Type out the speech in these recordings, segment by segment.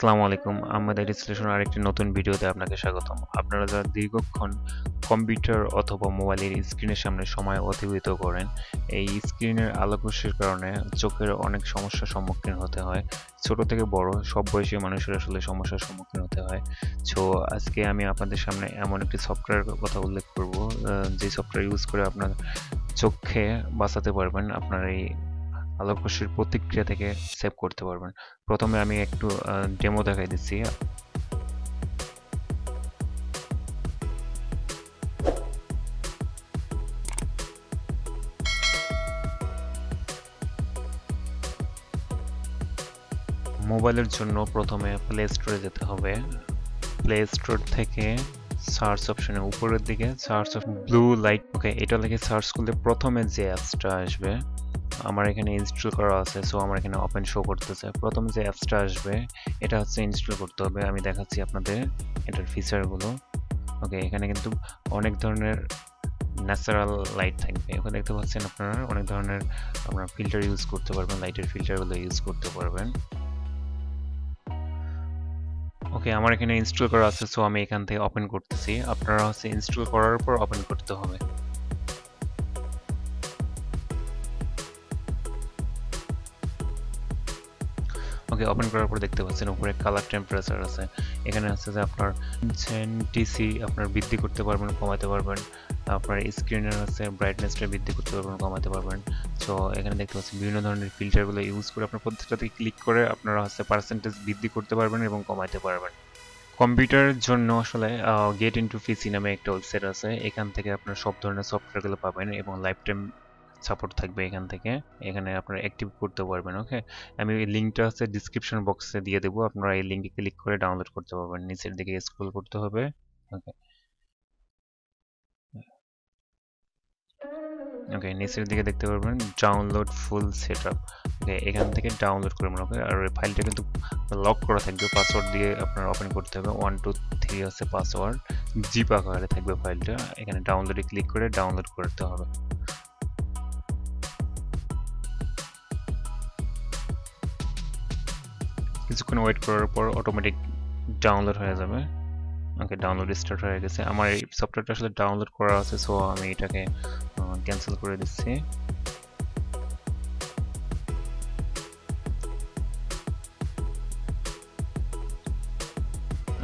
আসসালামু আলাইকুম। আমাদের বিশ্লেষণের আরেকটি নতুন ভিডিওতে আপনাকে স্বাগতম। আপনারা যারা দীর্ঘক্ষণ কম্পিউটার অথবা মোবাইলের স্ক্রিনের সামনে সময় অতিবাহিত করেন, এই স্ক্রিনের আলোকরশ্মির কারণে চোখের অনেক সমস্যার সম্মুখীন হতে হয়। ছোট থেকে বড় সব বয়সী মানুষের আসলে সমস্যার সম্মুখীন হতে হয়। সো আজকে আমি আপনাদের সামনে এমন একটি সফটওয়্যারের কথা উল্লেখ করব, যে সফটওয়্যার ইউজ করে আপনার চোখকে বাঁচাতে পারবেন, আপনার এই আলোকরশ্মির প্রতিক্রিয়া থেকে সেভ করতে পারবেন। প্রথমে আমি একটু ডেমো দেখাই দিচ্ছি। মোবাইলের জন্য প্রথমে প্লে স্টোরে যেতে হবে। প্লে স্টোর থেকে সার্চ অপশনে উপরের দিকে সার্চ ব্লু লাইট, ওকে, এটা লিখে সার্চ করলে প্রথমে যে অ্যাপসটা আসবে, আমার এখানে ইনস্টল করা আছে, সো আমার এখানে ওপেন শো করতেছে। প্রথম যে অ্যাপসটা আসবে এটা হচ্ছে ইনস্টল করতে হবে। আমি দেখাচ্ছি আপনাদের এটার ফিচারগুলো। ওকে, এখানে কিন্তু অনেক ধরনের ন্যাচারাল লাইট থাকবে। ওখানে দেখতে পাচ্ছেন আপনারা অনেক ধরনের আপনারা ফিল্টার ইউজ করতে পারবেন, লাইটের ফিল্টারগুলো ইউজ করতে পারবেন। ওকে, আমার এখানে ইনস্টল করা আছে, সো আমি এখান থেকে ওপেন করতেছি। আপনারা হচ্ছে ইনস্টল করার পর ওপেন করতে হবে। ওকে, ওপেন করার পর দেখতে পাচ্ছেন উপরে কালার টেম্পারেচার আছে। এখানে আছে যে আপনার টিসি আপনার বৃদ্ধি করতে পারবেন, কমাতে পারবেন। আপনার স্ক্রিনের আছে ব্রাইটনেসটা বৃদ্ধি করতে পারবেন, কমাতে পারবেন। সো এখানে দেখতে পাচ্ছেন বিভিন্ন ধরনের ফিল্টারগুলো ইউজ করে আপনার প্রত্যেকটাতে ক্লিক করে আপনারা হচ্ছে পার্সেন্টেজ বৃদ্ধি করতে পারবেন এবং কমাতে পারবেন। কম্পিউটারের জন্য আসলে গেট ইনটু পিসি নামে একটা ওয়েবসাইট আছে। এখান থেকে আপনার সব ধরনের সফটওয়্যারগুলো পাবেন এবং লাইফ টাইম সাপোর্ট থাকবে এখান থেকে। এখানে আপনারা অ্যাক্টিভ করতে পারবেন। ওকে, আমি এই লিঙ্কটা আছে ডিসক্রিপশন বক্সে দিয়ে দেবো, আপনারা এই লিঙ্কে ক্লিক করে ডাউনলোড করতে পারবেন। নিচের দিকে স্ক্রল করতে হবে। ওকে, ওকে, নিচের দিকে দেখতে পারবেন ডাউনলোড ফুল সেটআপ। ওকে, এখান থেকে ডাউনলোড করবেন। ওকে, আর এই ফাইলটা কিন্তু লক করা থাকবে, পাসওয়ার্ড দিয়ে আপনার ওপেন করতে হবে। 1 2 3 হচ্ছে পাসওয়ার্ড, জিপ আকারে থাকবে ফাইলটা। এখানে ডাউনলোডে ক্লিক করে ডাউনলোড করতে হবে। কিছুক্ষণ ওয়েট করার পর অটোমেটিক ডাউনলোড হয়ে যাবে। ওকে, ডাউনলোড স্টার্ট হয়ে গেছে। আমার এই সফটওয়্যারটা আসলে ডাউনলোড করা আছে, সো আমি এটাকে ক্যান্সেল করে দিচ্ছি।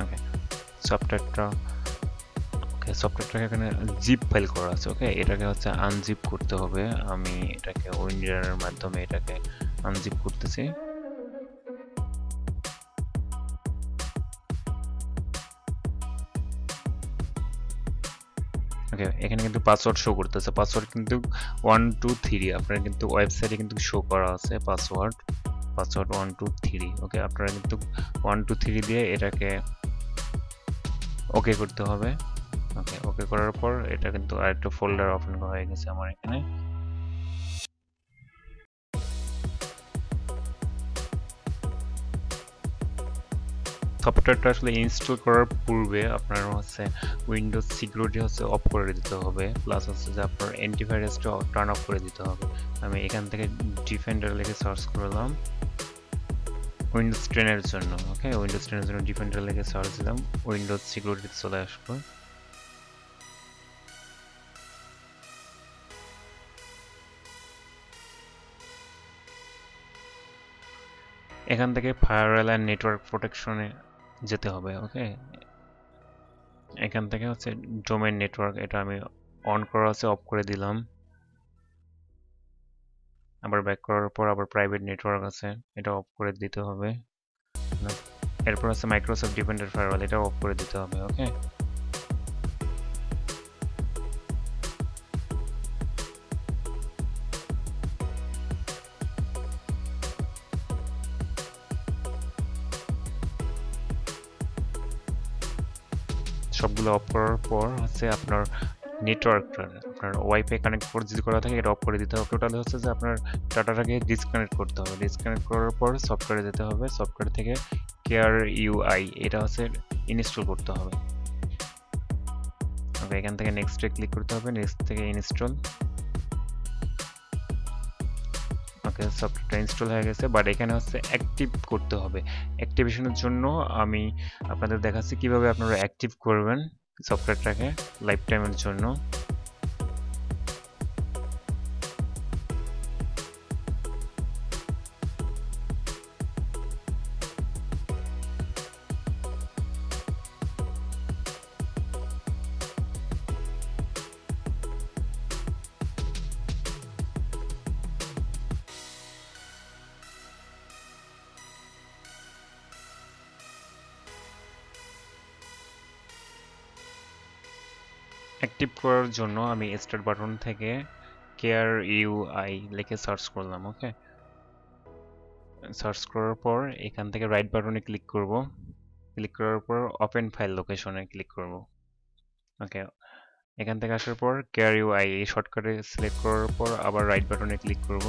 ওকে, সফটওয়্যারটা এখানে জিপ ফাইল করা আছে। ওকে, এটাকে হচ্ছে আনজিপ করতে হবে। আমি এটাকে উইন্ডোর মাধ্যমে এটাকে আনজিপ করতেছি। ওকে, এখানে কিন্তু পাসওয়ার্ড শো করতেছে। পাসওয়ার্ড কিন্তু 1 2 3 আপনার কিন্তু ওয়েবসাইটে কিন্তু শো করা আছে পাসওয়ার্ড 1 2 3। ওকে, আপনারা কিন্তু 1 2 3 দিয়ে এটাকে ওকে করতে হবে। ওকে, ওকে করার পর এটা কিন্তু আরেকটা ফোল্ডার ওপেন হয়ে গেছে আমার এখানে। সফটওয়্যারটা আসলে ইনস্টল করার পূর্বে আপনার হচ্ছে উইন্ডোজ সিকিউরিটি হচ্ছে অফ করে দিতে হবে, প্লাস হচ্ছে যে আপনার অ্যান্টিভাইরাসটা টার্ন অফ করে দিতে হবে। আমি এখান থেকে ডিফেন্ডার লিখে সার্চ করলাম উইন্ডোজ 10 এর জন্য। ওকে, উইন্ডোজ 10 এর জন্য ডিফেন্ডার লিখে সার্চ দিলাম, উইন্ডোজ সিকিউরিটি চলে আসবে। এখান থেকে ফায়ারওয়াল এন্ড নেটওয়ার্ক প্রোটেকশনে যেতে হবে। ওকে, এখান থেকে হচ্ছে ডোমেইন নেটওয়ার্ক, এটা আমি অন করা আছে, অফ করে দিলাম। আবার ব্যাক করার পর আবার প্রাইভেট নেটওয়ার্ক আছে, এটা অফ করে দিতে হবে। এরপর আছে মাইক্রোসফট ডিফেন্ডার ফায়ারওয়াল, এটা অফ করে দিতে হবে। ওকে, সবগুলো অফ করার পর হচ্ছে আপনার নেটওয়ার্কটা, আপনার ওয়াইফাই কানেক্ট করে যদি করা থাকে এটা অফ করে দিতে হবে। টোটালি হচ্ছে যে আপনার ডাটাটাকে ডিসকানেক্ট করতে হবে। ডিসকানেক্ট করার পর সফটওয়্যারে যেতে হবে। সফটওয়্যার থেকে কেয়ার ইউআই এটা হচ্ছে ইনস্টল করতে হবে। ওকে, এখান থেকে নেক্সটে ক্লিক করতে হবে, নেক্সট থেকে ইনস্টল। ওকে, সফটওয়্যারটা ইনস্টল হয়ে গেছে, বাট এখানে হচ্ছে অ্যাক্টিভ করতে হবে। অ্যাক্টিভেশনের জন্য আমি আপনাদের দেখাচ্ছি কিভাবে আপনারা অ্যাক্টিভ করবেন সফটওয়্যারটাকে লাইফ টাইমের জন্য। অ্যাক্টিভ করার জন্য আমি স্টার্ট বাটন থেকে কেয়ার ইউআই লিখে সার্চ করলাম। ওকে, সার্চ করার পর এখান থেকে রাইট বাটনে ক্লিক করব। ক্লিক করার পর ওপেন ফাইল লোকেশনে ক্লিক করব। ওকে, এখান থেকে আসার পর কেয়ার ইউআই এই শর্টকাটে সিলেক্ট করার পর আবার রাইট বাটনে ক্লিক করব।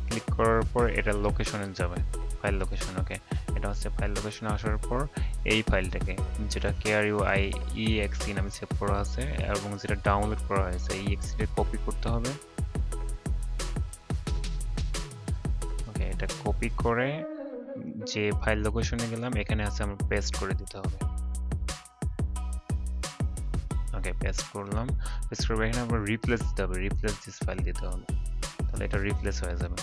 ক্লিক করার পর এটা লোকেশনে যাবে, ফাইল লোকেশন। ওকে, এটা হচ্ছে ফাইল লোকেশনে আসার পর এই ফাইলটাকে, যেটা কেআরইউআই ইএক্সি নামে সেভ করা আছে এবং যেটা ডাউনলোড করা হয়েছে, ইএক্সিটা কপি করতে হবে। ওকে, এটা কপি করে যে ফাইল লোকেশনে গেলাম এখানে আছে আমরা পেস্ট করে দিতে হবে। ওকে, পেস্ট করলাম। পেস্ট করে এখানে আমরা রিপ্লেস দিতে হবে, রিপ্লেস দিস ফাইল দিতে হবে, তাহলে এটা রিপ্লেস হয়ে যাবে।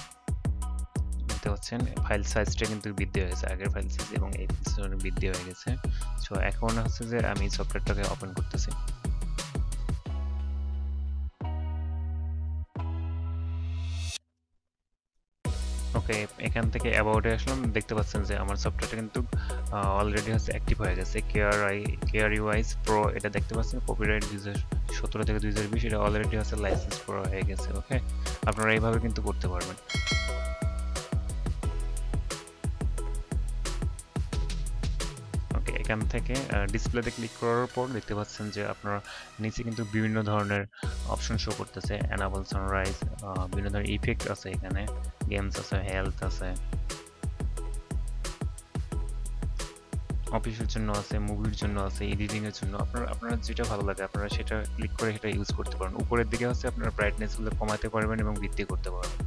দেখতে পাচ্ছেন ফাইল সাইজটা কিন্তু বৃদ্ধি হয়েছে, আগের ফাইল সাইজ এবং এই ফাইল বৃদ্ধি হয়ে গেছে। সো এখন হচ্ছে যে আমি সফটওয়্যারটাকে ওপেন করতেছি। ওকে, এখান থেকে অ্যাবাউটে আসলাম, দেখতে পাচ্ছেন যে আমার সফটওয়্যারটা কিন্তু অলরেডি হচ্ছে অ্যাক্টিভ হয়ে গেছে। কেআরইউআইস প্রো এটা দেখতে পাচ্ছেন, কপিরাইট 2017 থেকে 2020, এটা অলরেডি হচ্ছে লাইসেন্স করা হয়ে গেছে। ওকে, আপনারা এইভাবে কিন্তু করতে পারবেন। ওকে, এখান থেকে ডিসপ্লেতে ক্লিক করার পর দেখতে পাচ্ছেন যে আপনার নিচে কিন্তু বিভিন্ন ধরনের অপশন শো করতেছে। এনাবল সানরাইজ, বিভিন্ন ধরনের ইফেক্ট আছে, এখানে গেমস আছে, হেলথ আছে, অফিসের জন্য আছে, মুভির জন্য আছে, এডিটিং এর জন্য। আপনারা যেটা ভালো লাগে আপনারা সেটা ক্লিক করে সেটা ইউজ করতে পারেন। উপরের দিকে হচ্ছে আপনারা ব্রাইটনেস গুলো কমাতে পারবেন এবং বৃদ্ধি করতে পারবেন।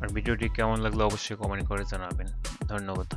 আর ভিডিওটি কেমন লাগলো অবশ্যই কমেন্ট করে জানাবেন। ধন্যবাদ।